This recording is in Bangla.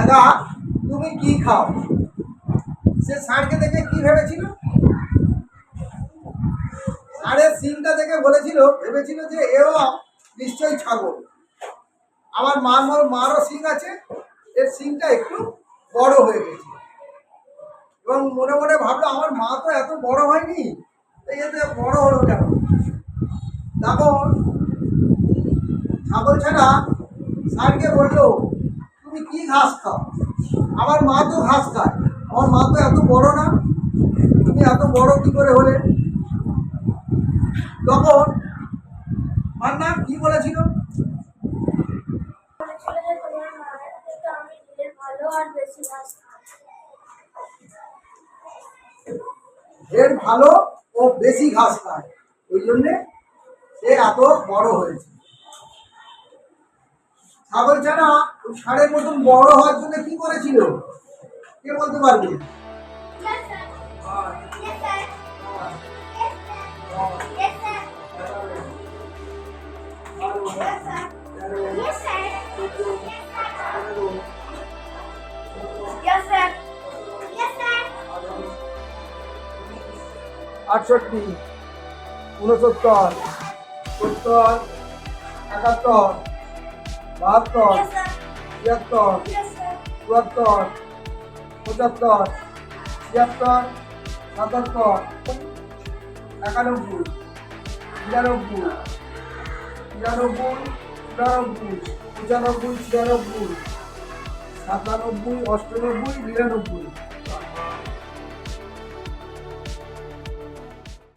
এগা তুমি কি খাও? সে ষাঁড়কে দেখে কি ভেবেছিল? ষাঁড়ের সিংটা দেখে ভেবেছিল যে এও নিশ্চয়ই ছাগল। আমার মারও সিং আছে, এর সিংটা একটু বড় হয়ে গেছে। এবং মনে মনে ভাবলো আমার মা তো এত বড় হয়নি, এতে বড় হলো কেন? তখন ছাগল ছানা ষাঁড়কে বললো, তুমি কি ঘাস খাও? আমার মা তো ঘাস খায়, আমার মা তো এত বড় না, তুমি এত বড় কি করে হলে? তখন মার নাম কি বলেছিল? ঢের ভালো ও বেশি ঘাস খায়, ওই জন্যে সে এত বড় হয়েছে। ছাগল ছানা ওই ষাঁড়ের মতন বড় হওয়ার জন্য কি করেছিল? কে বলতে পারবে? আটষট্টি, 69, 70, 71, 72, 73, 74, 75, 76, 77, 91, 92, 93, 94, 95, 96, 97, 98, 99